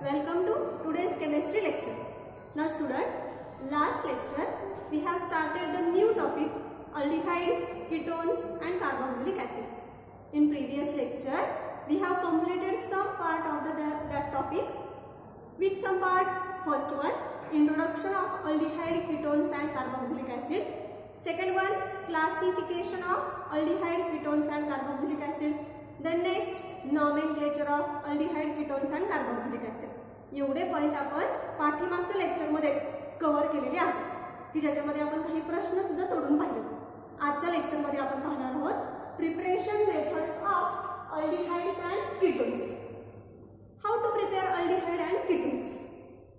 Welcome to today's chemistry lecture. Now student, last lecture we have started the new topic aldehydes, ketones and carboxylic acid. In previous lecture we have completed some part of that topic. Which some part? First one, introduction of aldehyde, ketones and carboxylic acid. Second one, classification of aldehyde, ketones and carboxylic acid. Then next, nomenclature of aldehyde, ketones and carboxylic acid. एवढे point आपण पाठीमागच्या lecture मध्ये cover केलेले आहेत की ज्याच्यामध्ये आपण काही प्रश्न सुद्धा सोडून पाहिले. आजच्या लेक्चर मध्ये आपण पाहणार आहोत preparation methods of aldehydes and ketones. How to prepare aldehyde and ketones.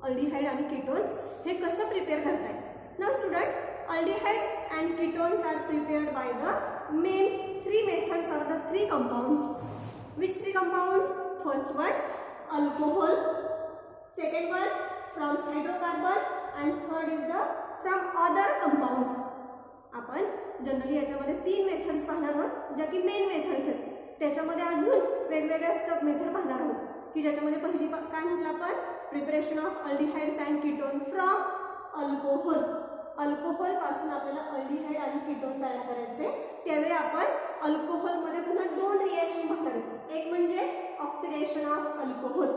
aldehyde आणि ketones हे कसं प्रिपेअर करताय. Now student, aldehyde and ketones are prepared by the main three methods or the three compounds. Which three compounds? First one, alcohol. Second one, from hydrocarbon, and third is the from other compounds. आपण generally याच्यामध्ये तीन methods पाहणार आहोत ज्या की main methods आहेत. त्याच्यामध्ये अजून वेगवेगळ्या सब मेथड पाहणार आहोत की ज्याच्यामध्ये पहिली काय म्हटलं आपण, preparation of aldehydes and ketone from alcohol. Alcohol पासून आपल्याला अल्डिहाइड आणि कीटोन तयार करायचे. त्यावेळी आपण अल्कोहोल मध्ये पुन्हा दोन रिएक्शन पाहणार आहोत. एक म्हणजे ऑक्सिडेशन ऑफ अल्कोहोल,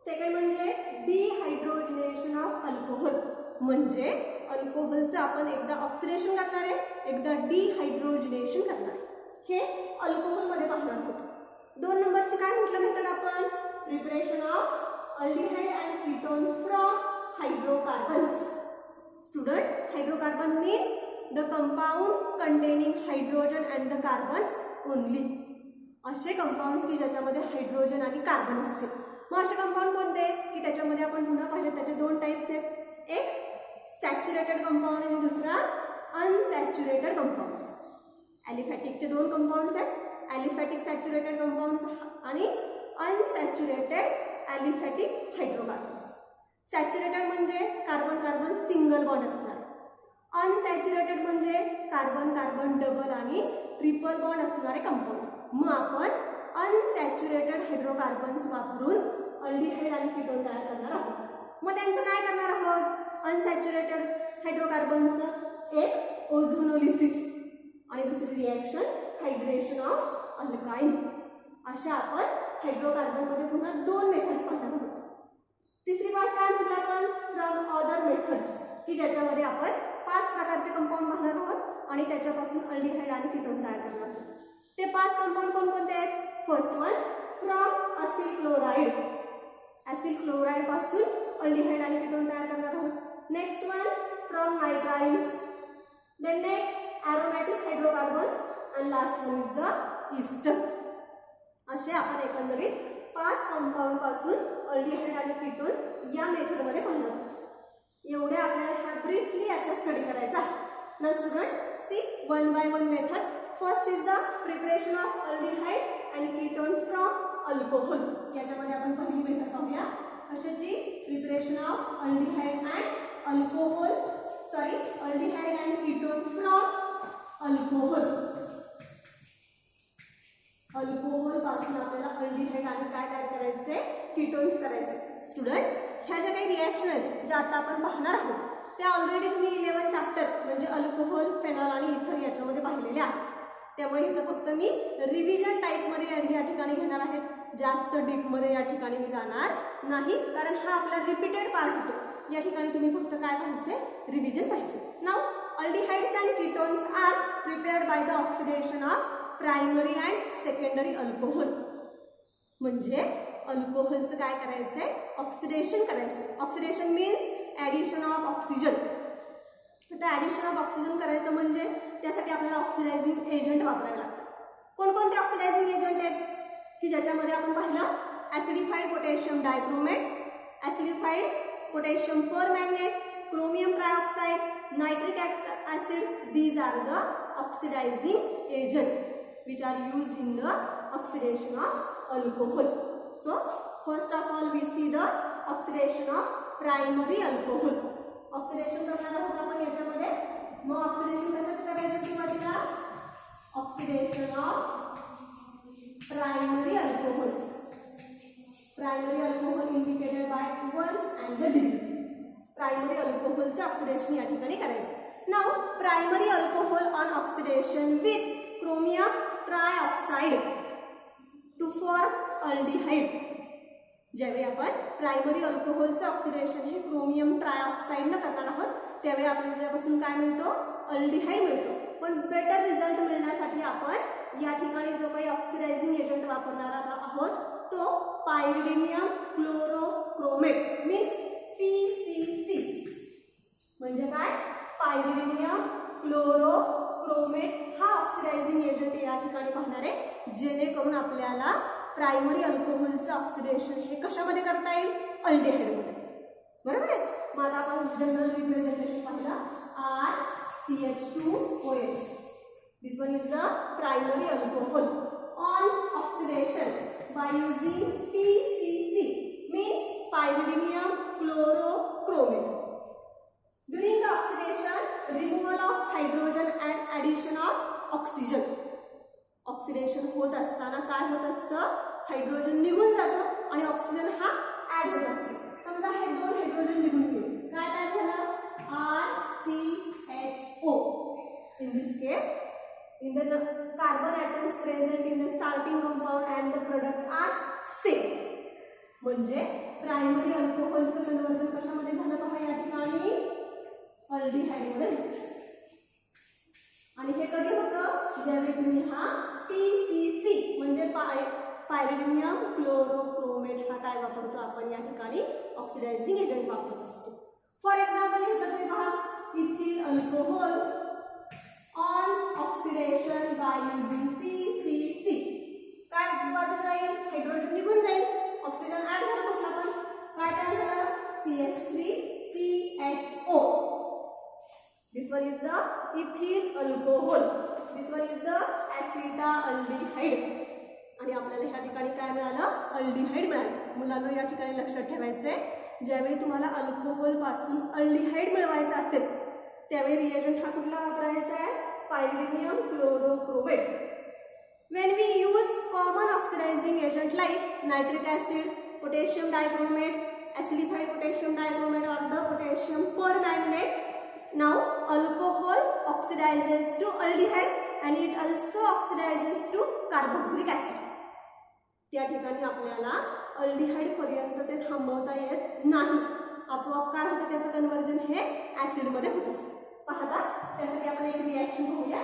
सेकंड म्हणजे डिहायड्रोजनेशन ऑफ अल्कोहोल. म्हणजे अल्कोहोलचं आपण एकदा ऑक्सिडेशन करणार आहे, एकदा डिहायड्रोजनेशन करणार आहे. हे अल्कोहोल मध्ये पाहणार आहोत. दोन नंबरचे काय म्हटलं मेथड आपण, preparation of aldehyde and ketone from hydrocarbons. Student, hydrocarbon means the compound containing hydrogen and the carbons only. असे कंपाऊंड्स की ज्याच्यामध्ये हायड्रोजन आणि कार्बन असते. मग असे कंपाऊंड कोणते की त्याच्यामध्ये आपण पुन्हा पाहिले त्याचे दोन टाइप्स आहेत. एक सॅच्युरेटेड कंपाऊंड आणि दुसरा अनसॅच्युरेटेड कंपाऊंड्स. ॲलिफॅटिकचे दोन कंपाऊंड्स आहेत, ॲलिफॅटिक सॅच्युरेटेड कंपाऊंड्स आणि अनसॅच्युरेटेड ॲलिफॅटिक हायड्रोकार्बन्स. सॅच्युरेटेड म्हणजे कार्बन कार्बन सिंगल बॉन्ड असणार. अनसॅच्युरेटेड म्हणजे कार्बन कार्बन डबल आणि ट्रिपल बॉन्ड असणारे कंपाऊंड. मग आपण अनसॅच्युरेटेड हायड्रोकार्बन्स वापरून अल्डिहाइड आणि कीटोन तयार करणार आहोत. मग त्यांचं काय करणार आहोत, अनसॅच्युरेटेड हायड्रोकार्बनचं एक ओझोनोलिसिस आणि दुसरी रिॲक्शन हायड्रेशन ऑफ अल्काइन. अशा आपण हायड्रोकार्बनमध्ये पुन्हा दोन मेथड्स पाहणार आहोत. तिसरी बात काय म्हटलं आपण, फ्रॉम अदर मेथड्स की ज्याच्यामध्ये आपण 5 प्रकारचे कंपाऊंड पाहणार आहोत आणि त्याच्यापासून अल्डिहाइड आणि कीटोन तयार करणार आहोत. ते 5 कंपाऊंड कोणकोणते आहेत. First one, from acyl chloride. Acyl chloride पासून अल्डिहाइड आणि कीटोन तयार करणार आहोत. Next one, from nitriles. Then next aromatic hydrocarbon आणि last one is the ester. असे आपण एकंदरीत 5 कंपाऊंड पासून अल्डिहाइड आणि कीटोन या मेथडमध्ये पाहणार आहोत. एवढे आपल्याला हा ब्रीफली याचा स्टडी करायचा आहे. ना student, see one by one method. First is the preparation of aldehyde and ketone from alcohol. याच्यामध्ये आपण पहिली मेथड पाहूया. कशाची, preparation of aldehyde and alcohol, sorry aldehyde and ketone from alcohol. Alcohol पासून आपल्याला अल्डिहाइड आणि काय तयार करायचे, कीटोन्स करायचे. स्टुडंट, ह्या ज्या काही रिॲक्शन आहेत ज्या आता आपण पाहणार आहोत त्या ऑलरेडी तुम्ही 11 चॅप्टर म्हणजे अल्कोहोल, फेनॉल आणि इथर याच्यामध्ये पाहिलेले आहेत. त्यामुळे इथं फक्त मी रिव्हिजन टाईपमध्ये या ठिकाणी घेणार आहे. जास्त डीपमध्ये या ठिकाणी मी जाणार नाही कारण हा आपला रिपीटेड पार्ट होतो. या ठिकाणी तुम्ही फक्त काय पाहिजे, रिव्हिजन पाहिजे. Now aldehydes and ketones are prepared by the oxidation of primary and secondary alcohol. म्हणजे अल्कोहोलचं काय करायचंय, ऑक्सिडेशन करायचं. Oxidation means addition of oxygen. तर ॲडिशन ऑफ ऑक्सिजन करायचं म्हणजे त्यासाठी आपल्याला ऑक्सिडायझिंग एजंट वापरायला लागतं. कोणकोणते ऑक्सिडायझिंग एजंट आहेत की ज्याच्यामध्ये आपण पाहिलं, acidified potassium dichromate, acidified potassium permanganate, chromium trioxide, nitric acid. These are the oxidising agent which are used in the oxidation of alcohol. So first of all we see the oxidation of primary alcohol. Oxidation करणार आहोत आपण याच्यामध्ये. मग oxidation कशाचं करायचं सुरुवातीला, oxidation of primary alcohol. Primary alcohol indicated oxidation दिली. Primary अल्कोहोलचं ऑक्सिडेशन या ठिकाणी करायचं. Now primary alcohol on oxidation with chromium trioxide to form aldehyde. ज्यावेळी आपण प्रायमरी अल्कोहोलचं ऑक्सिडेशन हे क्रोमियम ट्रायऑक्साइडनं करणार आहोत त्यावेळी आपल्याला त्यापासून काय मिळतो, अल्डिहाइड मिळतो. पण बेटर रिझल्ट मिळण्यासाठी आपण या ठिकाणी जो काही ऑक्सिडायझिंग एजंट वापरणार आहोत तो पायरिडिनियम क्लोरोक्रोमेट मीन्स PCC. म्हणजे काय, पायरिडिनियम क्लोरोक्रोमेट हा ऑक्सिडायझिंग एजंट या ठिकाणी पाहणार आहे, जेणेकरून आपल्याला प्रायमरी अल्कोहोलचं ऑक्सिडेशन हे कशामध्ये करता येईल, अल्डिहाइडमध्ये. बरोबर आहे. मग आता आपण जनरल रिप्रेझेंटेशन पाहिलं, RCH2OH. This one is the primary alcohol on oxidation by using PCC means pyridinium chlorochromate. During the oxidation, removal of hydrogen and addition of oxygen. Oxidation होत असताना काय होत असतं, हायड्रोजन निघून जातं आणि ऑक्सिजन हा ऍड होत असतो. समजा हे दोन हायड्रोजन निघून गेले, काय झालं, RCHO. In this case, in the carbon atoms present in the starting compound and the product are same. म्हणजे प्रायमरी अल्कोहोलचं कन्वर्जन कशामध्ये झालं पहा या ठिकाणी, अल्डिहाइडमध्ये. आणि हे कधी होतं, ज्यावेळी तुम्ही हा PCC म्हणजे पायरिडिनियम क्लोरोक्रोमेट हा काय वापरतो आपण या ठिकाणी, ऑक्सिडायझिंग एजंट वापरत असतो. फॉर एक्झाम्पल हे तुम्ही पहा, ethyl alcohol on oxidation by using PCC. काय वाजत जाईल, हायड्रोजन निघून जाईल, ऑक्सिजन ऍड झालं म्हटलं आपण, काय तयार झालं, CH3CHO. This one is the ethyl alcohol. This one is the acetaldehyde. आणि आपल्याला ह्या ठिकाणी काय मिळालं, अल्डिहाइड मिळालं. मुलांना या ठिकाणी लक्षात ठेवायचं आहे, ज्यावेळी तुम्हाला अल्कोहोल पासून अल्डिहाइड मिळवायचं असेल त्यावेळी रिएजंट हा कुठला वापरायचा आहे, pyridinium chlorochromate. When we use common oxidizing agent like nitric acid, potassium dichromate, acidified potassium dichromate or the potassium permanganate, now alcohol oxidizes to aldehyde and it also oxidizes to carboxylic acid. त्या ठिकाणी आपल्याला aldehyde पर्यंत ते थांबवता येत नाही, आपोआप काय होतं त्याचं कन्वर्जन हे ऍसिड मध्ये होत असतं. पाहता त्यासाठी आपण एक रिॲक्शन पाहूया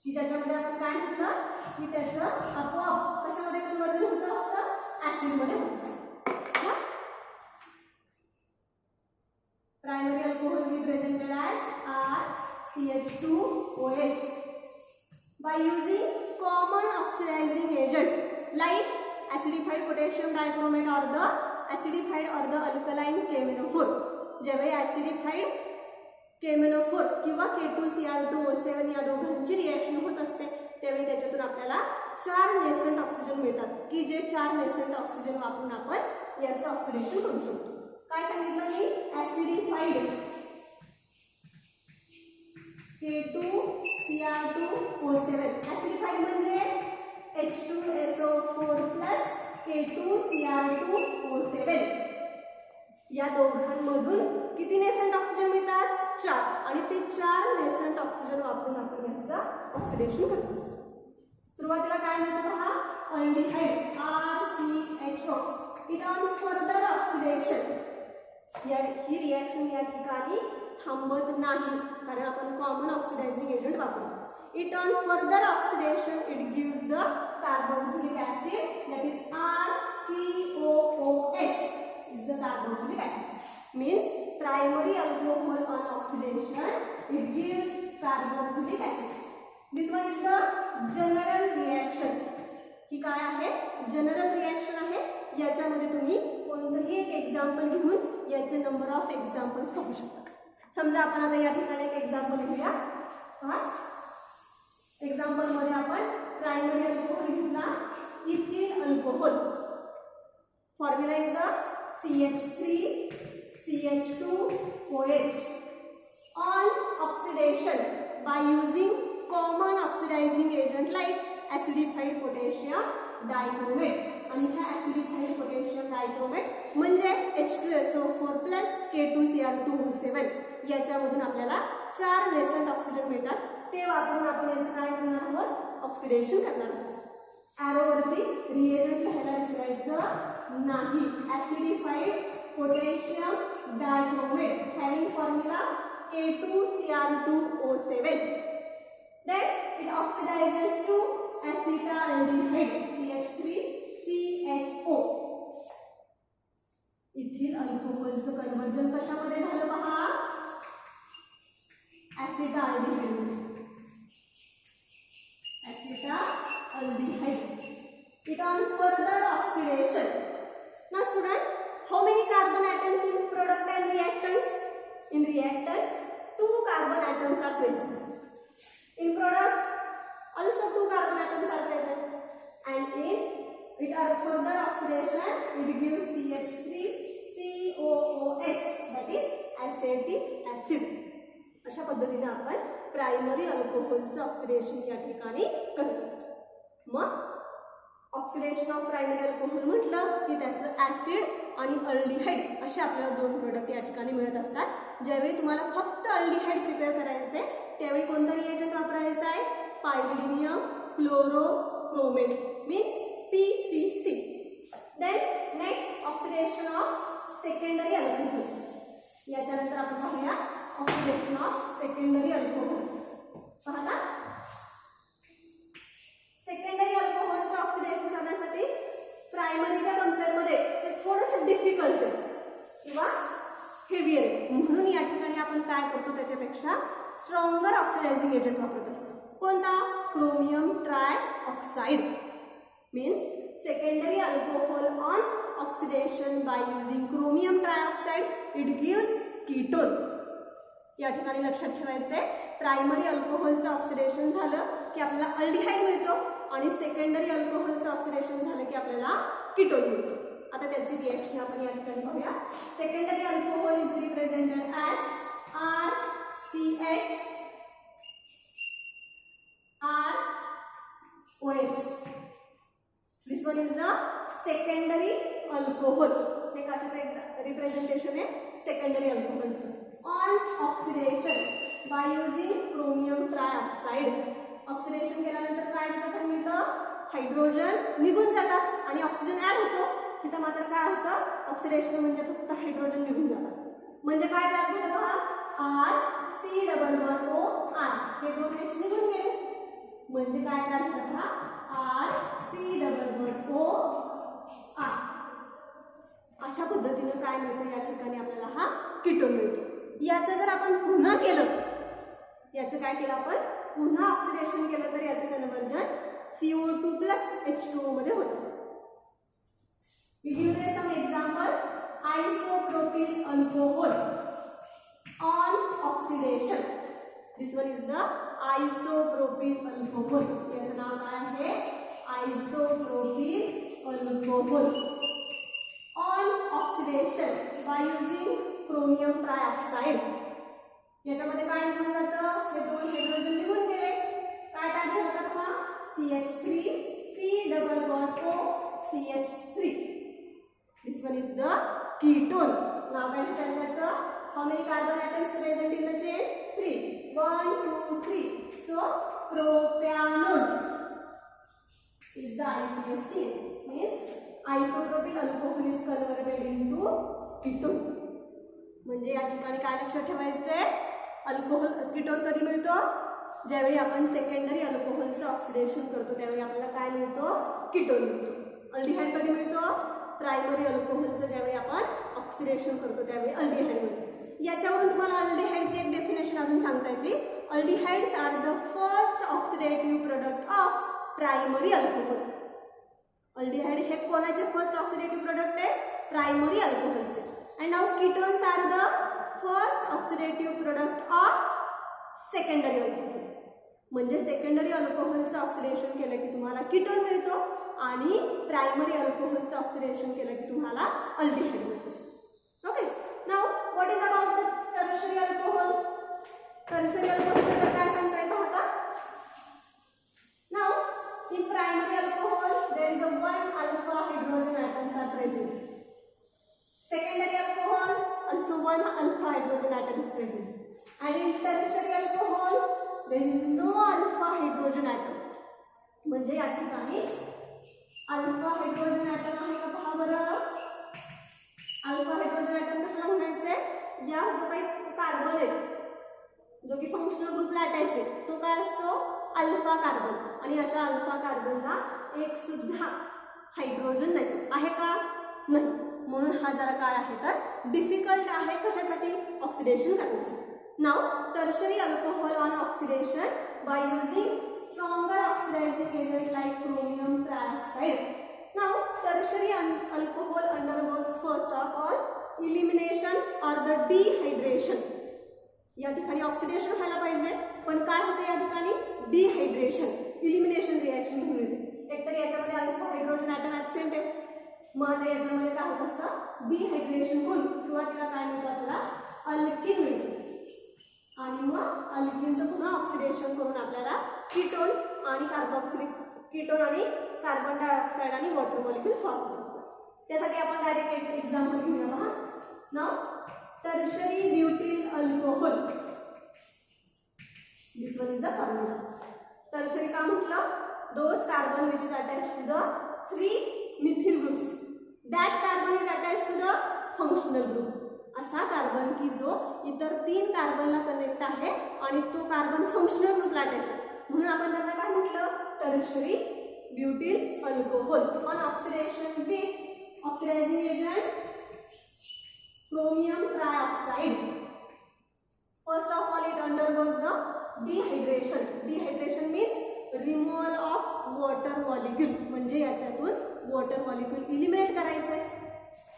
की त्याच्यामध्ये आपण काय म्हटलं की त्याचं आपोआप कशामध्ये कन्वर्जन होत असतं, ऍसिड मध्ये होत असतं. Primary alcohol represented as RCH2OH by using common oxidizing agent like acidified potassium dichromate or the acidified or the alkaline KMnO4. ज्यावेळी acidified KMnO4 किंवा K2Cr2O7 या दोघांची रिॲक्शन होत असते त्यावेळी त्याच्यातून आपल्याला 4 नेसेंट ऑक्सिजन मिळतात की जे 4 नेसेंट ऑक्सिजन वापरून आपण याचं ऑक्सिडेशन करू शकतो. काय सांगितलं मी, acidified K2Cr2O7. acidified म्हणजे H2SO4 plus K2Cr2O7. या दोघांमधून किती नेसेंट ऑक्सिजन मिळतात, 4. आणि ते 4 नेसेंट ऑक्सिजन वापरून आपण याचं ऑक्सिडेशन करत असतो. सुरुवातीला काय म्हणतो पहा, aldehyde RCHO. It on further oxidation, he reaction या ठिकाणी थांबत नाही कारण आपण कॉमन ऑक्सिडायझिंग एजंट वापरतो. It on further oxidation it gives the carboxylic acid that is RCOOH is the carboxylic acid. Means primary alcohol on oxidation it gives carboxylic acid. This one is the general reaction. ही काय आहे, general reaction आहे. याच्यामध्ये तुम्ही कोणतंही एक example घेऊन याचे number of examples पाहू शकता. समजा आपण आता या ठिकाणी एक एक्झाम्पल घेऊया. पहा एक्झाम्पल मध्ये आपण प्रायमरी अल्कोहोल घेतला, ethyl alcohol. Formula is the CH3CH2OH. On oxidation by using common oxidizing agent like acidified potassium dichromate आणि ह्या ऍसिडिफाईड पोटॅशियम डायक्रोमेट म्हणजे H2SO4 K2Cr2O7 याच्यामधून आपल्याला 4 नेसंट ऑक्सिजन मिळतात. ते वापरून आपण याचं काय करणार आहोत, ऑक्सिडेशन करणार आहोत. ॲरोवरती रिएजंट लिहायला विसरायचं नाही. Acidified potassium dichromate having formula K2Cr2O7. Then it oxidizes to acetaldehyde CH3CHO. Ethyl अल्कोहोलचं कन्वर्जन कशामध्ये झालं पहा, acetaldehyde मध्ये. acetaldehyde. It on further oxidation. Now student, how many carbon atoms in product and reactants? In reactants, 2 carbon atoms are present. In product, also 2 carbon atoms are present. And in it are further oxidation, it gives CH3COOH, that is acetic acid. अशा पद्धतीने आपण primary अल्कोहोलचं oxidation या ठिकाणी करत असतो. मग oxidation of primary alcohol म्हटलं की त्याचं ऍसिड आणि अल्डिहाइड असे आपल्याला 2 प्रोडक्ट या ठिकाणी मिळत असतात. ज्यावेळी तुम्हाला फक्त अल्डिहाइड प्रिपेअर करायचे त्यावेळी कोणता रिएजंट वापरायचा आहे, pyridinium chlorochromate means PCC. Then next oxidation of secondary alcohol. याच्यानंतर आपण पाहूया ऑक्सिडेशन ऑफ सेकंडरी अल्कोहोल. पाहता सेकंडरी अल्कोहोलचं ऑक्सिडेशन करण्यासाठी प्रायमरीच्या कंपेअरमध्ये ते थोडंसं डिफिकल्ट आहे किंवा हेवी आहे. म्हणून या ठिकाणी आपण काय करतो, त्याच्यापेक्षा स्ट्रॉंगर ऑक्सिडायझिंग एजंट वापरत असतो. कोणता, chromium trioxide. Means secondary alcohol on oxidation by using chromium trioxide it gives ketone. या ठिकाणी लक्षात ठेवायचं आहे, प्रायमरी अल्कोहोलचं ऑक्सिडेशन झालं की आपल्याला अल्डिहाइड मिळतो आणि सेकंडरी अल्कोहोलचं ऑक्सिडेशन झालं की आपल्याला कीटोन मिळतो. आता त्याची रिएक्शन आपण या ठिकाणी पाहूया. Secondary alcohol is represented as ROH. This one is the secondary alcohol. हे कशाचं रिप्रेझेंटेशन आहे, सेकंडरी अल्कोहोलचं. On oxidation by using chromium trioxide. Oxidation केल्यानंतर काय मिळतं, हायड्रोजन निघून जातात आणि ऑक्सिजन ऍड होतो. तिथं मात्र काय होतं, ऑक्सिडेशन म्हणजे फक्त हायड्रोजन निघून जातात. म्हणजे काय तयार झालं पहा, RC++OR हे 2 H निघून गेले. म्हणजे काय तयार झालं पहा, RC++OR. अशा पद्धतीने काय मिळतं, या ठिकाणी आपल्याला हा कीटोन मिळतो. याचं जर आपण पुन्हा केलं, याचं काय केलं आपण, पुन्हा ऑक्सिडेशन केलं तर याचं कन्वर्जन CO2+H2O मध्ये होत असतं. We give you some example. Isopropyl alcohol on oxidation. This one is the isopropyl alcohol. याचं नाव काय आहे, isopropyl alcohol. On oxidation by using chromium trioxide. याच्यामध्ये काय निघून जातं, हे 2 हायड्रोजन निघून गेले. काय तयार झालं पहा, CH3C++OCH3. This one is the ketone. नाव काय त्याचं, how many carbon atoms present in the chain? 3. 1 2 3. So propanone is the IUPAC. Means isopropyl alcohol is converted into ketone. म्हणजे या ठिकाणी काय लक्षात ठेवायचंय, अल्कोहोल कीटोन कधी मिळतो, ज्यावेळी आपण सेकंडरी अल्कोहोलचं ऑक्सिडेशन करतो त्यावेळी आपल्याला काय मिळतो, कीटोन मिळतो. अल्डिहाइड कधी मिळतो, प्रायमरी अल्कोहोलचं ज्यावेळी आपण ऑक्सिडेशन करतो त्यावेळी अल्डिहाइड मिळतो. याच्यावरून तुम्हाला अल्डिहाइडची एक डेफिनेशन अजून सांगता येते. Aldehydes are the first oxidative product of primary alcohol. Aldehyde हे कोणाचे फर्स्ट ऑक्सिडेटिव्ह प्रोडक्ट आहे, प्रायमरी अल्कोहोलचे. And now ketones are the first oxidative product of secondary alcohol. म्हणजे सेकंडरी अल्कोहोलचं ऑक्सिडेशन केलं की तुम्हाला कीटोन मिळतो आणि प्रायमरी अल्कोहोलचं ऑक्सिडेशन केलं की तुम्हाला अल्डिहाइड मिळतो. Okay, now what is about the tertiary alcohol. Tertiary alcohol तर काय सांगताय पाहता. Now in primary alcohol there is a 1 alpha hydroxide one alpha hydrogen atom is present. And in tertiary alcohol, there is no alpha hydrogen atom. म्हणजे या ठिकाणी alpha hydrogen item आहे का पहा बरं. अल्फा हायड्रोजन ॲटम कशाला म्हणायचे, या जो काही कार्बन आहे जो की फंक्शनल ग्रुपला अटॅच आहे तो काय असतो, अल्फा कार्बन. आणि अशा अल्फा कार्बनला एक सुद्धा हायड्रोजन नाही आहे का, नाही. म्हणून हा जरा काय आहे तर डिफिकल्ट आहे. कशासाठी, ऑक्सिडेशन करण्यासाठी. Now tertiary alcohol on oxidation by using stronger oxidizing agent like chromium trioxide. Now tertiary alcohol undergoes first of all elimination or the dehydration. या ठिकाणी ऑक्सिडेशन व्हायला पाहिजे पण काय होते या ठिकाणी, डिहायड्रेशन, इलिमिनेशन रिएक्शन होते. एकतर याच्यामध्ये अल्फा हायड्रोजन ॲटम ॲब्सेंट आहे, मग याच्यामध्ये काय होत असतं, डिहायड्रेशन होऊन सुरुवातीला काय मिळतं आपल्याला, अल्किन मिळतं. आणि मग अल्किनचं पुन्हा ऑक्सिडेशन करून आपल्याला कीटोन आणि कार्बोक्सिलिक कीटोन आणि कार्बन डायऑक्साइड आणि वॉटर मॉलिक्यूल फॉर्म होत असतात. त्यासाठी आपण डायरेक्ट एक एक्झाम्पल घेऊया पहा. Now tertiary butyl alcohol, this one is the formula. Tertiary का म्हटलं, those carbon which is attached to the 3 methyl groups, that carbon is attached to the functional group. असा कार्बन की जो इतर 3 कार्बनला कनेक्ट आहे आणि तो कार्बन फंक्शनल ग्रुपला अटॅच आहे, म्हणून आपण त्यांना काय म्हटलं, tertiary butyl alcohol. On oxidation with oxidising agent chromium trioxide. First of all it undergoes the dehydration. Dehydration means removal of water molecule. म्हणजे याच्यातून वॉटर मॉलिक्यूल इलिमिनेट करायचे.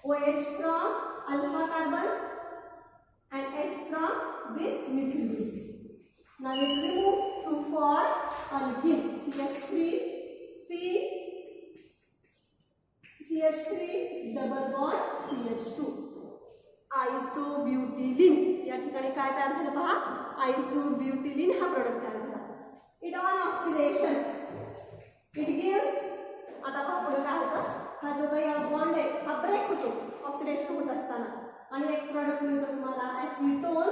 OH from alpha carbon and H from this methyl groups. Now we remove to form alkene, CH3 double bond CH2. आयसोब्युटिलिन, या ठिकाणी काय तयार झालं पहा, आयसोब्युटिलिन हा प्रोडक्ट तयार झाला. It on oxidation it gives, आता पहा पुढे काय होतं, हा जो काही बॉन्ड आहे हा ब्रेक होतो ऑक्सिडेशन होत असताना आणि एक प्रोडक्ट मिळतो तुम्हाला acetone,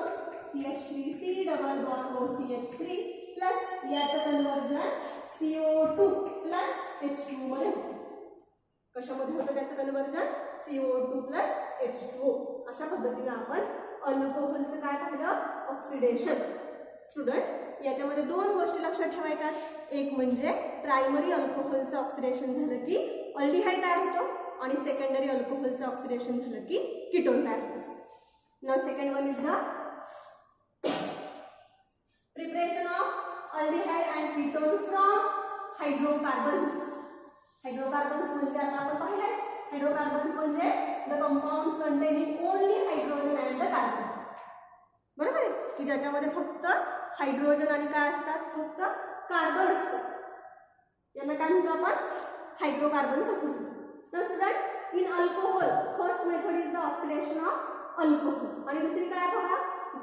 CH3C double bond OCH3 plus याचं कन्वर्जन CO2 प्लस H2 मध्ये होतं. कशामध्ये होतं त्याचं कन्वर्जन, CO2 प्लस H2O. अशा पद्धतीने आपण अल्कोहोलचं काय पाहिलं, ऑक्सिडेशन. स्टुडंट याच्यामध्ये 2 गोष्टी लक्षात ठेवायच्या. एक म्हणजे प्रायमरी अल्कोहोलचं ऑक्सिडेशन झालं की अल्डिहाइड तयार होतो आणि सेकंडरी अल्कोहोलचं ऑक्सिडेशन झालं की कीटोन तयार होतो. Now second one is the preparation of aldehyde and ketone from hydrocarbons. Hydrocarbons म्हणजे आता आपण पाहिलंय, हायड्रोकार्बन्स म्हणजे the compounds containing only hydrogen and the carbon. बरोबर आहे की ज्याच्यामध्ये फक्त हायड्रोजन आणि काय असतात, फक्त कार्बन असतात. यांना काय म्हणतो आपण, हायड्रोकार्बन्स असं म्हणतो. तर student in alcohol first method is the oxidation of alcohol आणि दुसरी काय पहा,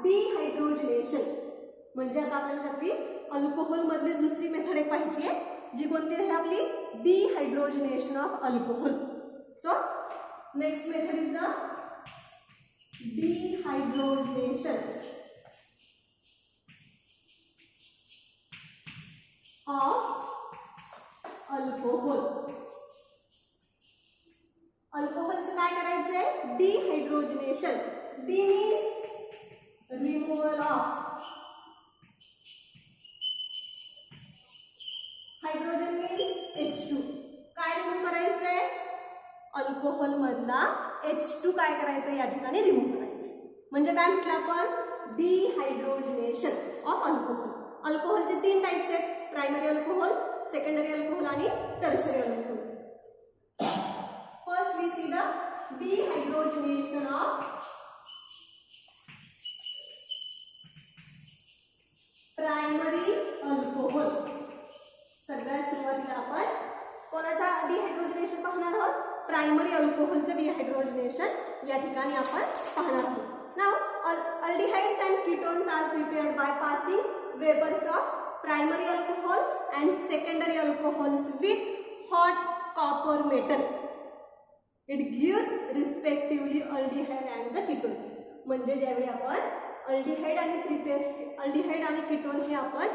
डिहायड्रोजनेशन. म्हणजे आता आपल्याला त्यातली अल्कोहोल मधलीच दुसरी मेथड एक पाहिजे आहे जी कोणती आहे आपली, dehydrogenation of alcohol. So next method is the dehydrogenation of alcohol. अल्कोहोलचं काय करायचंय, dehydrogenation. D means removal of, hydrogen means H2. काय रिमूव्ह करायचंय, अल्कोहोल मधला H2 काय करायचं या ठिकाणी रिमूव्ह करायचं. म्हणजे काय म्हटलं आपण, डिहायड्रोजनेशन ऑफ अल्कोहोल. अल्कोहोलचे 3 टाइप्स आहेत, प्रायमरी अल्कोहोल, सेकंडरी अल्कोहोल आणि tertiary alcohol. First we see the dehydrogenation of primary alcohol. सगळ्यात सुरुवातीला आपण कोणाचा डिहायड्रोजनेशन पाहणार आहोत, प्रायमरी अल्कोहोलचं डिहायड्रोजनेशन या ठिकाणी आपण पाहणार आहोत. Now aldehydes and ketones are prepared by passing vapors of primary alcohols and secondary alcohols with hot copper metal. It gives respectively aldehyde and the ketone. म्हणजे ज्यावेळी आपण अल्डिहाइड आणि कीटोन हे आपण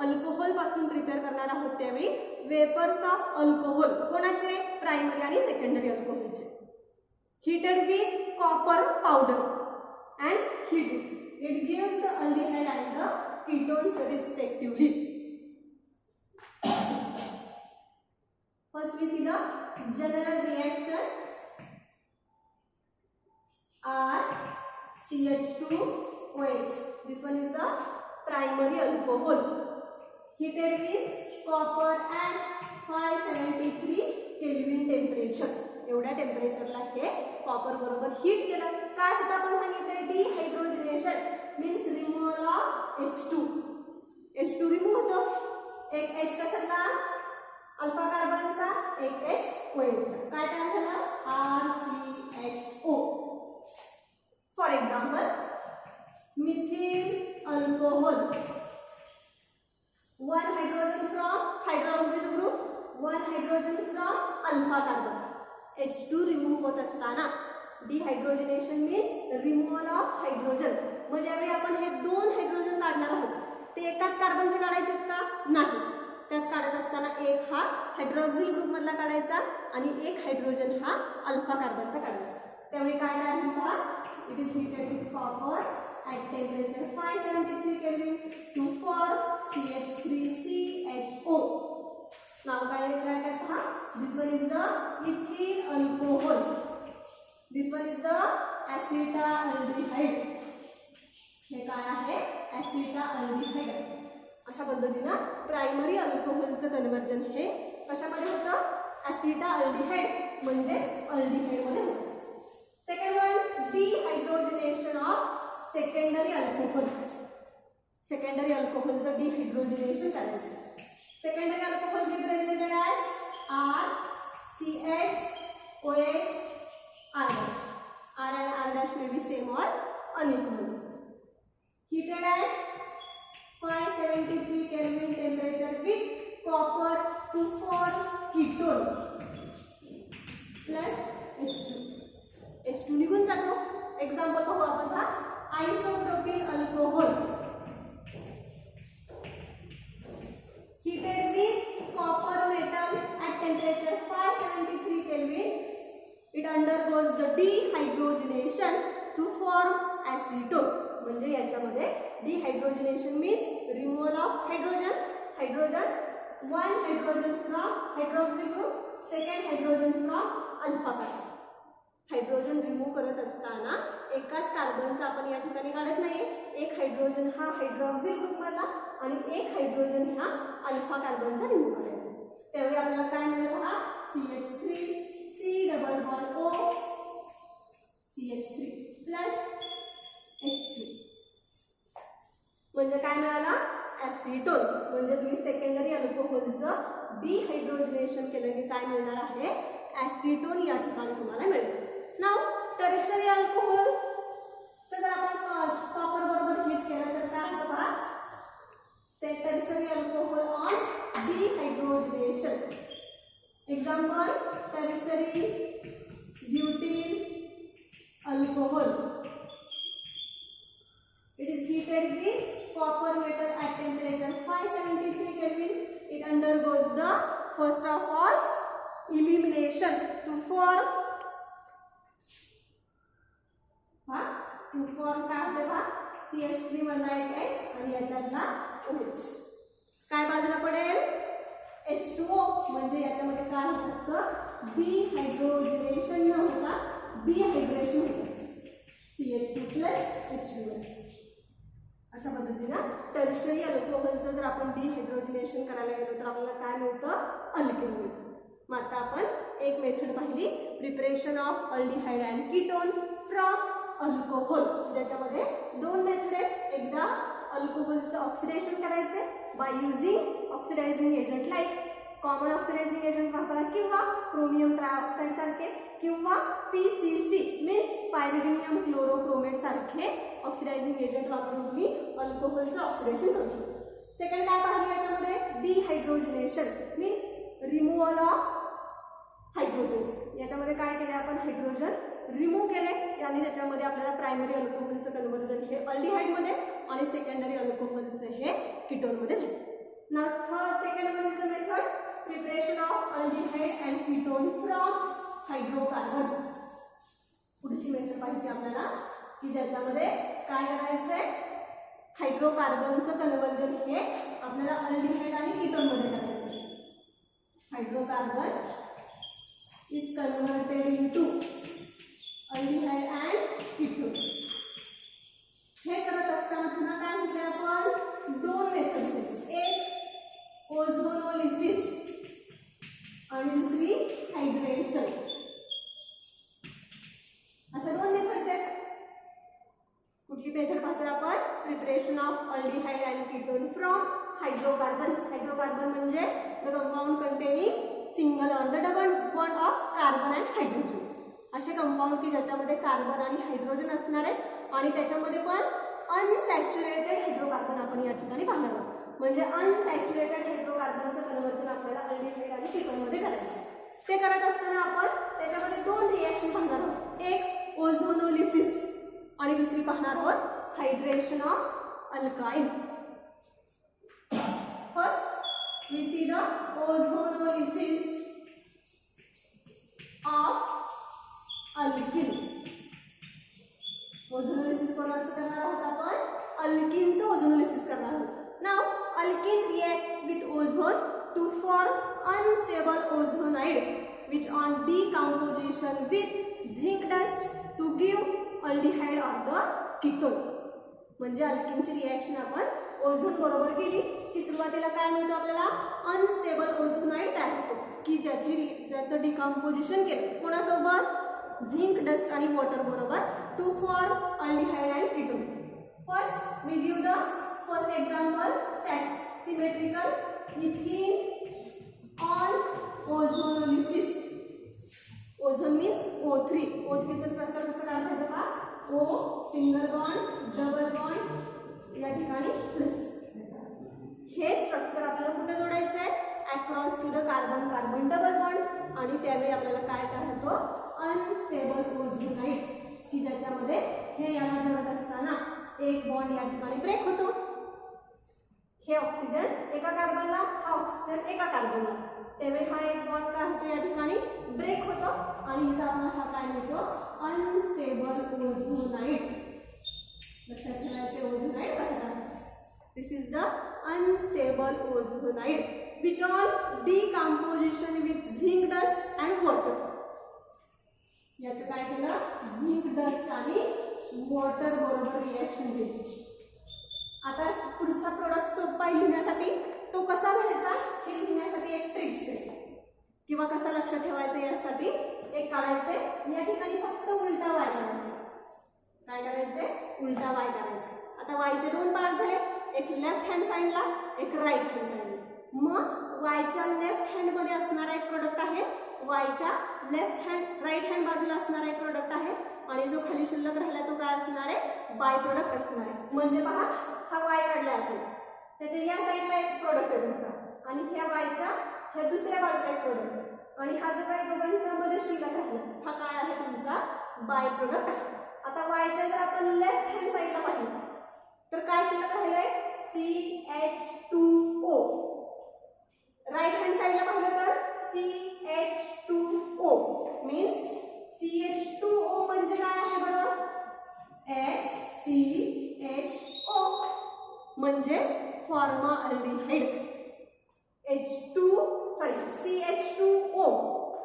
अल्कोहोल पासून प्रिपेअर करणार आहोत त्यावेळी वेपर्स ऑफ अल्कोहोल कोणाचे प्रायमरी आणि सेकंडरी अल्कोहोलचे heated with copper powder and heated it gives the aldehyde and the ketones respectively. First we see the general reaction R CH2OH. This one is the primary alcohol heated with copper and 573 Kelvin temperature. एवढ्या टेम्परेचरला हे copper बरोबर heat केलं. काय होतं आपण सांगितलं dehydrogenation means removal of H2 remove होतो. एक H कशाला अल्फा कार्बनचा एक H OH काय तयार झालं RCHO. For example methyl alcohol 1 hydrogen from hydroxyl group 1 hydrogen from alpha carbon. H2 remove होत असताना dehydrogenation means removal of hydrogen. म्हणजे ज्यावेळी आपण हे 2 हायड्रोजन काढणार आहोत ते एकाच कार्बनचे काढायचे का नाही. त्यात काढत असताना एक हा हायड्रॉक्सिल ग्रुप मधला काढायचा आणि एक हायड्रोजन हा अल्फा कार्बनचा काढायचा. त्यावेळी काय नाही पहा it is heated with copper at temperature 573 kelvin to for CH3CHO. Now काय करता this one is the ethyl alcohol, this one is the acetaldehyde. हे काय आहे acetaldehyde. अशा पद्धतीने प्रायमरी अल्कोहोलचं कन्वर्जन हे कशामध्ये होतं acetaldehyde म्हणजे अल्डिहाइड मध्ये होतं. Second one dehydrogenation of secondary alcohol. Secondary अल्कोहोलचं डिहायड्रोजनेशन करायचं. Secondary alcohol is represented as R, CH, OH, R dash. R and R dash may be same or unequal. Heated at 573 Kelvin temperature with copper to form ketone plus H2. H2 निघून जातो. Example पाहू आपण हा isopropyl alcohol heated with copper metal at temperature 573 Kelvin. It undergoes the dehydrogenation to form acetone. म्हणजे याच्यामध्ये dehydrogenation means removal of hydrogen 1 hydrogen from hydroxyl group, second hydrogen from alpha carbon. Hydrogen remove करत असताना एकाच कार्बनचा आपण या ठिकाणी काढत नाही. एक हायड्रोजन हा हायड्रॉक्सिल ग्रुप मधला आणि एक हायड्रोजन हा अल्फा कार्बनचा रिमूव्ह करायचा. त्यावेळी आपल्याला काय मिळालं हा CH3 C double bond O CH3 plus H2 म्हणजे काय मिळाला ॲसिटोन. म्हणजे तुम्ही सेकंडरी अल्कोहोलचं डिहायड्रोजनेशन केलं की काय मिळणार आहे ॲसिटोन या ठिकाणी तुम्हाला मिळेल. नाउ टर्शरी अल्कोहोल जर आपण कॉपर बरोबर हीट केलं तर काय होतं पहा tertiary alcohol on dehydrogenation. Example tertiary butyl alcohol. It is heated with copper metal at temperature 573 Kelvin. It undergoes the first of all elimination to form काय होते पहा CH3 मधला एक H आणि याच्यातला OH. काय बाजूला पडेल H2O. म्हणजे याच्यामध्ये काय होत असतं डिहायड्रोजनेशन न होता डिहायड्रेशन होत असतं CH2 प्लस H2S. अशा पद्धतीने टर्शरी अल्कोहोलचं जर आपण डिहायड्रोजनेशन करायला गेलो तर आपल्याला काय मिळतं अल्केन मिळतं. मग आता आपण एक मेथड पाहिली preparation of aldehyde and ketone from alcohol. ज्याच्यामध्ये 2 मेथड आहेत. एकदा अल्कोहोलचं ऑक्सिडेशन करायचे by using oxidizing agent like common oxidizing agent वापरा किंवा क्रोमियम ट्रायऑक्साइड सारखे किंवा PCC मीन्स पायरिडियम क्लोरोक्रोमेट सारखे ऑक्सिडायझिंग एजंट वापरून तुम्ही अल्कोहोलचं ऑक्सिडेशन करू शकता. सेकंड काय पाहिजे याच्यामध्ये dehydrogenation means removal of hydrogens. याच्यामध्ये काय केले आपण हायड्रोजन रिमूव्ह केले आणि त्याच्यामध्ये आपल्याला प्रायमरी अल्कोहोलचं कन्व्हर्जन हे अल्डिहाइडमध्ये आणि सेकंडरी अल्कोहोलचं हे कीटोनमध्ये झालं. Now second one is the method preparation of aldehyde and ketone from hydrocarbon. पुढची मेथड पाहिजे आपल्याला की ज्याच्यामध्ये काय करायचंय, हायड्रोकार्बनचं कन्व्हर्जन हे आपल्याला अल्डिहाइड आणि कीटोन मध्ये करायचं. Hydrocarbon is converted into aldehyde and ketone. हे करत असताना पुन्हा काय म्हटलंय आपण, दोन मेथड्स आहेत, एक ओझोनोलिसिस आणि दुसरी हायड्रेशन. अशा दोन मेथड्स आहेत. कुठली मेथड पाहतोय आपण, preparation of aldehyde and ketone from hydrocarbons. Hydrocarbon म्हणजे the compound containing single or the double bond of carbon and hydrogen. असे कंपाऊंड की ज्याच्यामध्ये कार्बन आणि हायड्रोजन असणार आहेत आणि त्याच्यामध्ये पण अनसॅच्युरेटेड हायड्रोकार्बन आपण या ठिकाणी पाहणार आहोत. म्हणजे अनसॅच्युरेटेड हायड्रोकार्बनचं कन्व्हर्जन आपल्याला अल्डिहाइड आणि कीटोनमध्ये करायचं. ते करत असताना आपण त्याच्यामध्ये दोन रिॲक्शन पाहणार आहोत, एक ओझोनोलिसिस आणि दुसरी पाहणार आहोत hydration of alkyne. First we see the ozonolysis of alkene. Ozonolysis कोणाचं करणार आहोत आपण, अल्किनचं ओझोनोलिसिस करणार आहोत. Now alkene reacts with ozone to form unstable ozonide which on decomposition with zinc dust to give aldehyde of the ketone. म्हणजे अल्किनची reaction आपण ozone बरोबर केली की सुरुवातीला काय मिळतो आपल्याला, अनस्टेबल ओझोनाइड तयार होतो की ज्याचं डिकम्पोजिशन केलं कोणासोबत, झिंक डस्ट आणि वॉटर बरोबर to form aldehyde and ketone. First we give the first example, set symmetrical ethene on ozonolysis. Ozone means O3. O3 चं स्ट्रक्चर कसं काढता बघा, O single bond double bond या ठिकाणी प्लस. हे स्ट्रक्चर आपल्याला कुठे जोडायचं आहे, across to the carbon carbon double bond. आणि त्यावेळी आपल्याला काय होतो, अनस्टेबल ओझोनाइड की ज्याच्यामध्ये हे याला जोडत असताना एक बॉन्ड या ठिकाणी ब्रेक होतो. हे ऑक्सिजन एका कार्बनला, हा ऑक्सिजन एका कार्बनला, त्यावेळी हा एक बॉन्ड काय होतो या ठिकाणी ब्रेक होतो आणि इथं आपल्याला हा काय मिळतो, अनस्टेबल ओझोनाइड. लक्षात ठेवायचे ओझोनाइड कसं करायचं. This is the unstable ozonide which on decomposition with zinc dust and water. याचं काय केलं, झिंक डस्ट आणि वॉटर बरोबर रिॲक्शन केली. आता पुढचा प्रोडक्ट सोपा आहे लिहिण्यासाठी, तो कसा लिहायचा हे लिहिण्यासाठी एक ट्रिक्स आहे किंवा कसा लक्षात ठेवायचं यासाठी एक काढायचंय. या ठिकाणी फक्त उलटा वाय करायचा. काय करायचंय, उलटा वाय करायचा. आता वायचे दोन पार्ट झाले, एक लेफ्ट हँड साइडला एक राईट हँड साइडला. मग वायच्या लेफ्ट हँड मध्ये असणारा एक प्रोडक्ट आहे, वायच्या राईट हँड बाजूला असणारा एक प्रोडक्ट आहे आणि जो खाली शिल्लक राहिला तो काय असणार आहे, बाय प्रोडक्ट असणार आहे. म्हणजे पहा हा वाय काढला आपण, त्याच्या या साईडला एक प्रोडक्ट आहे तुमचा आणि ह्या वायच्या ह्या दुसऱ्या बाजूला एक प्रोडक्ट आणि हा जो काही दोघांच्या मध्ये शिल्लक राहिला हा काय आहे तुमचा बाय प्रोडक्ट आहे. आता वायच्या जर आपण लेफ्ट हँड साईडला पाहिलं तर काय शिल्लक राहिलंय, CH2O. राईट हँड साईडला पाहिलं तर CH2O मीन्स CH2O म्हणजे काय आहे बरं, HCHO म्हणजेच formaldehyde. CH2O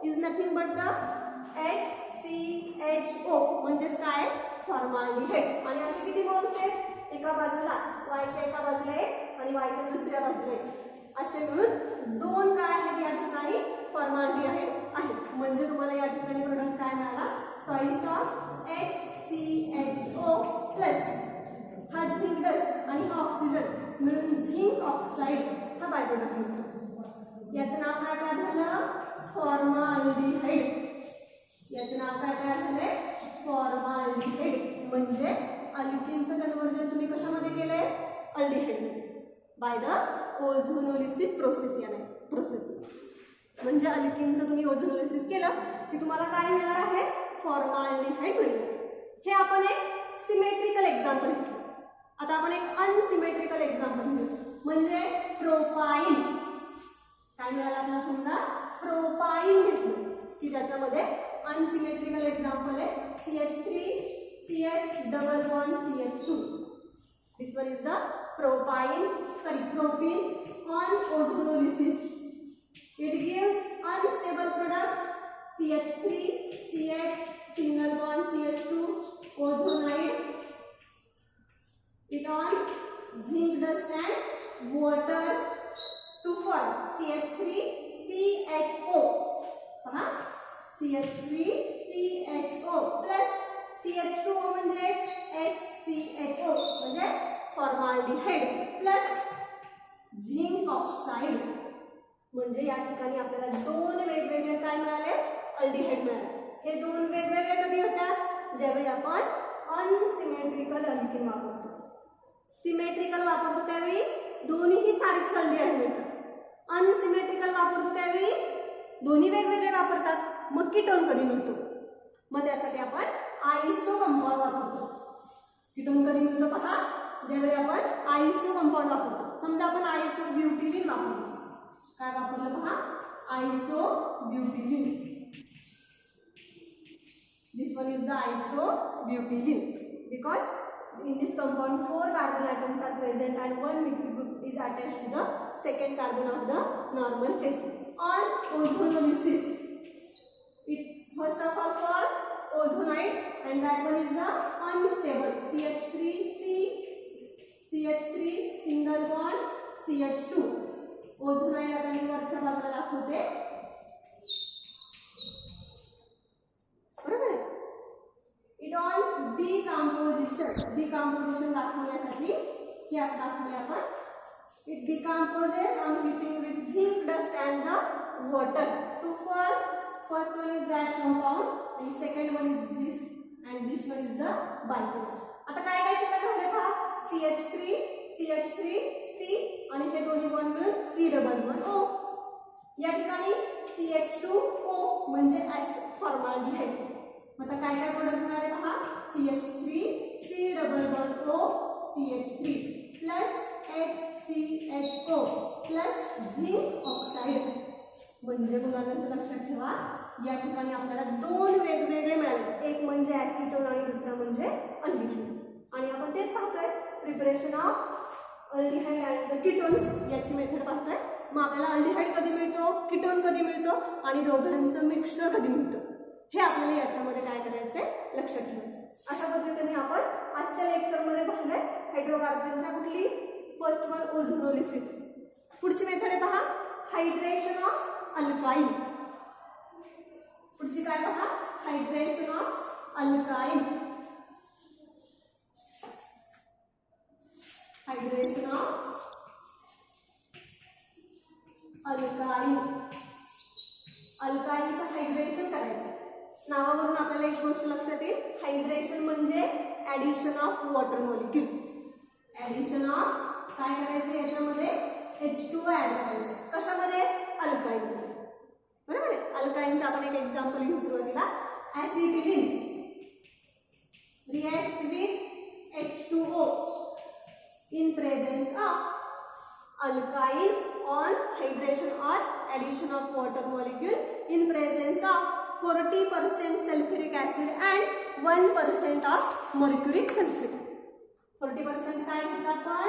is nothing but the HCHO म्हणजेच काय, फॉर्माल्डिहाइड. आणि असे किती बॉन्ड्स आहेत, एका बाजूला वायच्या एका बाजूला एक आणि वायच्या दुसऱ्या बाजूला एक, असे मिळून दोन काय आहेत या ठिकाणी फॉर्माल्डिहाइड आहेत. म्हणजे तुम्हाला या ठिकाणी प्रोडक्ट काय मिळाला, चॉईस ऑफ HCHO प्लस हा झिंक डस्ट आणि हा ऑक्सिजन मिळून झिंक ऑक्साईड हा बाय प्रोडक्ट मिळतो. याचं नाव काय झालं, फॉर्माल्डिहाइड. याचं नाव काय झालंय, फॉर्माल्डिहाइड. म्हणजे अल्किनचं कन्व्हर्जन तुम्ही कशामध्ये केलंय, अल्डिहाइड बाय द ओझोनोलिसिस प्रोसेस. या प्रोसेस म्हणजे अल्किनचं तुम्ही ओझोनोलिसिस केलं की तुम्हाला काय मिळणार आहे, फॉर्माल्डिहाइड मिळणार. हे आपण एक सिमेट्रिकल एक्झाम्पल घेतलं. आता आपण एक अनसिमेट्रिकल एक्झाम्पल घेऊ, म्हणजे प्रोपाइन. काय मिळालं आपल्याला? समजा प्रोपाइन घेतलं की ज्याच्यामध्ये अनसिमेट्रिकल एक्झाम्पल आहे CH3 CH double bond CH2. This one is the propene on ozonolysis. It gives unstable product CH3 CH single bond CH2 ozonide. It on zinc dust and water to form CH3 CHO. CH3 CHO plus CH2O म्हणजे HCHO म्हणजे formaldehyde plus zinc oxide. म्हणजे या ठिकाणी आपल्याला दोन वेगवेगळे काय मिळाले? अल्डिहाइड मिळाले. हे दोन वेगवेगळे कधी होतात? ज्यावेळी आपण अनसिमेट्रिकल अल्किन वापरतो. सिमेट्रिकल वापरतो त्यावेळी दोन्हीही सारखे अल्डिहाइड मिळतात. अनसिमेट्रिकल वापरतो त्यावेळी दोन्ही वेगवेगळे वापरतात. मग कीटोन कधी मिळतो? मग त्यासाठी आपण आयसो कंपाऊंड वापरतो. कीटोन कधी मिळतो पहा? ज्यावेळी आपण आयसो कंपाऊंड वापरतो. समजा आपण आयसो ब्युटिलिन वापरतो. काय वापरलं पहा? Isobutylene. This one is the isobutylene because in this compound 4 carbon atoms are present and one methyl group is attached to the second carbon of the normal chain. On ozonolysis, it first of all for ozonide and that one is the unstable CH3 single bond CH2. ozonide आता मी वरच्या बाजूला दाखवते. बरोबर आहे. It on decomposition दाखवण्यासाठी हे असं दाखवले आपण. It decomposes on heating with zinc dust and the water to form first one is that compound and second one is this and this one is the bipolar. आता काय काय शिल्लक राहिले पहा? CH3 C आणि हे दोन्ही बॉन्ड मिळून C डबल बॉन्ड O. या ठिकाणी CH2O म्हणजे फॉर्माल्डिहाइड. आता काय काय प्रोडक्ट मिळाले पहा? CH3 C double bond O CH3 plus HCHO plus zinc oxide. म्हणजे मुलांना लक्षात ठेवा या ठिकाणी आपल्याला दोन वेगवेगळे मिळाले. एक म्हणजे ॲसिटोन आणि दुसरा म्हणजे अल्डिहाइड. आणि आपण तेच पाहतोय preparation of aldehyde and the ketones याची मेथड पाहतोय. मग आपल्याला अल्डिहाइड कधी मिळतो, कीटोन कधी मिळतो आणि दोघांचं मिक्सचर कधी मिळतं हे आपल्याला याच्यामध्ये काय करायचंय लक्षात ठेवायचं. अशा पद्धतीने आपण आजच्या लेक्चरमध्ये पाहिलंय हायड्रोकार्बनच्या कुठली? First one ozonolysis. पुढची मेथड आहे पहा हायड्रेशन ऑफ अल्काइन. पुढची काय पहा? Hydration of alkyne. Hydration of alkyne. अल्काइनचं हायड्रेशन करायचं. नावावरून आपल्याला एक गोष्ट लक्षात येईल. हायड्रेशन म्हणजे addition of water molecule. Addition of काय करायचं याच्यामध्ये H2O ऍड करायचं. कशामध्ये? अल्काइनमध्ये. बरोबर आहे. अल्काइनचं आपण एक एक्झाम्पल घेऊ सुरुवातीला. Acetylene reacts with H2O in presence of alkyl on hydration or addition of water molecule in presence of 40% sulfuric acid and 1% of mercuric sulfate. 40% काय घेतला आपण?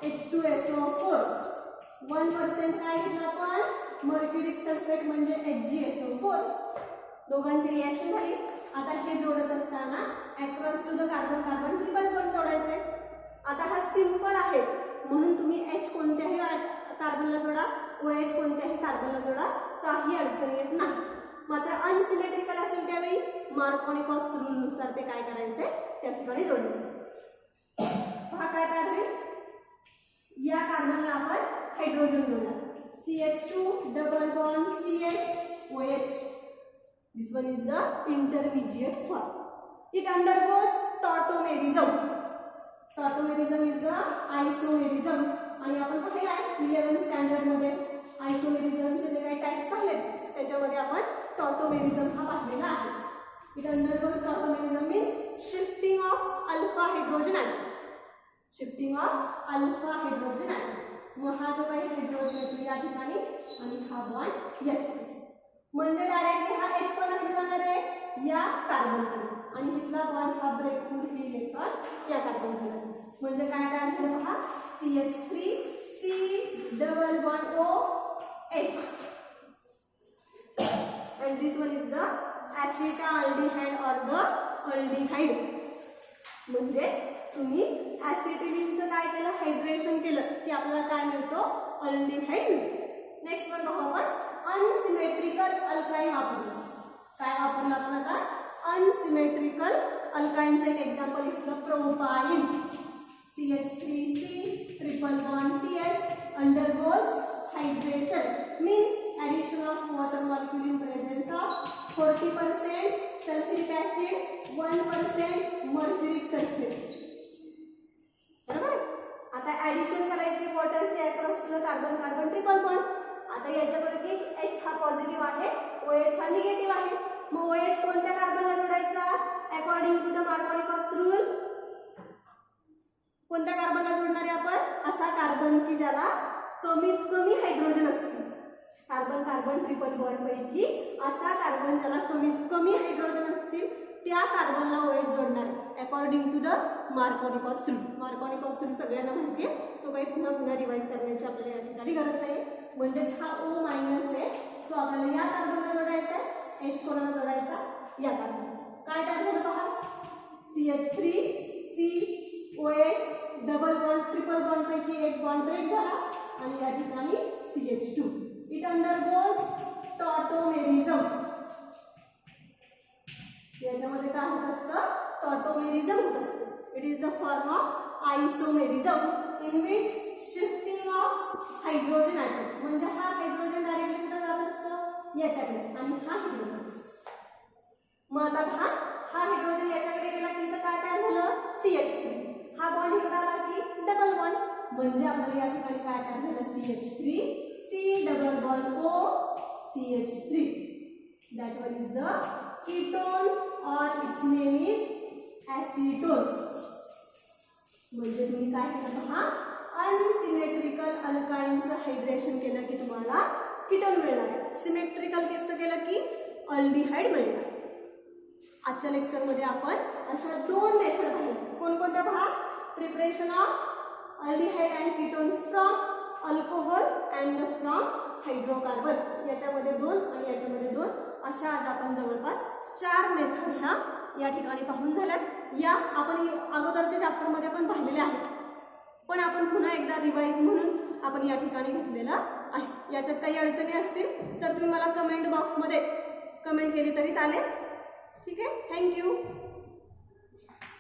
H2SO4. 1% काय घेतला आपण? mercuric sulfate म्हणजे HgSO4. दोघांची रिएक्शन झाली. आता हे जोडत असताना across to the carbon carbon triple bond जोडायचे. आता हा सिंपल आहे म्हणून तुम्ही H कोणत्याही कार्बनला जोडा, OH कोणत्याही कार्बनला जोडा, काही अडचण येत नाही. मात्र अनसिमेट्रिकल असेल त्यावेळी मार्कोनिकॉक्स रूल नुसार ते काय करायचे त्या ठिकाणी जोडायचे. पहा काय तयार होईल. या कार्बनला आपण हायड्रोजन जोडणार. CH2 double bond CH This one is the intermediate form. It undergoes tautomerism. Tautomerism is the isomerism. आणि आपण पाहिलं आहे 11th स्टँडर्ड मध्ये आयसोमेरिझमचे जे काही टाइप्स आहेत त्याच्यामध्ये आपण टॉटोमेरिझम हा पाहिलेला आहे. It undergoes या कार्बनकडे आणि इथला बॉन्ड हा ब्रेक होऊन हे इलेक्ट्रॉन या कार्बनकडे. म्हणजे काय तयार झालं पहा, CH3 C double bond OH and this one is the acetaldehyde or the aldehyde. म्हणजे तुम्ही ऍसिटिलीनचं काय केलं, हायड्रेशन केलं की आपल्याला काय मिळतो, अल्डिहाइड मिळतो. नेक्स्ट वन बघू आपण अनसिमेट्रिकल अल्काइन वापरलं. काय वापरलं आपण आता, अनसिमेट्रिकल अल्काइनचं एक एक्झाम्पल घेतलं, propyne. CH3C triple bond CH undergoes hydration means addition of water molecule in presence of 40% sulfuric acid, 1% mercuric sulfate. बरोबर. आता ऍडिशन करायची वॉटरची across two carbon carbon triple bond. आता याच्यापैकी H हा पॉझिटिव्ह आहे, OH हा निगेटिव्ह आहे. मग OH कोणत्या कार्बनला जोडायचा, according to the Markovnikov's rule कोणत्या कार्बनला जोडणार आहे आपण, असा कार्बन की ज्याला कमीत कमी हायड्रोजन असतील. कार्बन कार्बन ट्रिपल बॉन्ड पैकी असा कार्बन ज्याला कमीत कमी हायड्रोजन असतील त्या कार्बनला OH जोडणार according to the Markovnikov's rule. Markovnikov's rule सगळ्यांना माहिती आहे, तो काही पुन्हा पुन्हा रिवाइज करण्याची आपल्याला या ठिकाणी गरज नाही. म्हणजेच हा O मायनस आहे तो आपल्याला या कार्बनला जोडायचा आहे, H कोणाला जोडायचा, या कार्बन. काय तयार झालं पहा, CH3 COH double bond triple bond पैकी एक बॉन्ड ब्रेक झाला आणि या ठिकाणी CH2. It undergoes tautomerism. याच्यामध्ये काय होत असतं, टॉटोमेरिझम होत असतं. It is the form of isomerism in which shifting of hydrogen atom. म्हणजे हा हायड्रोजन डायरेक्टली कुठे जात असतो, याच्याकडे, आणि हा हायड्रोजन. मग आता हा हायड्रोजन याच्याकडे गेला की इथं काय तयार झालं, CH3. हा बॉन्ड इकडे आला की डबल बॉन्ड. म्हणजे आपल्याला या ठिकाणी काय तयार झालं, CH3 C double bond O CH3. That one is the ketone और इट्स नेम इज ॲसिटोन. म्हणजे तुम्ही काय केलं पहा, अनसिमेट्रिकल अल्काइनचं हायड्रेशन केलं की तुम्हाला कीटोन मिळणार आहे, सिमेट्रिकल केलं की अल्डिहाइड मिळणार. आजच्या लेक्चरमध्ये आपण अशा दोन मेथड पाहिल्या. कोणकोणत्या पहा, preparation of aldehyde and ketones from alcohol and from hydrocarbon. याच्यामध्ये दोन आणि याच्यामध्ये दोन, अशा आज आपण जवळपास 4 मेथड ह्या या ठिकाणी पाहून झाल्यात. या आपण अगोदरच्या चॅप्टरमध्ये पण पाहिलेल्या आहेत, पण आपण पुन्हा एकदा रिवाइज म्हणून आपण या ठिकाणी घेतलेलं आहे. याच्यात काही अडचणी असतील तर तुम्ही मला कमेंट बॉक्समध्ये कमेंट केली तरी चालेल. ठीक आहे, थँक्यू.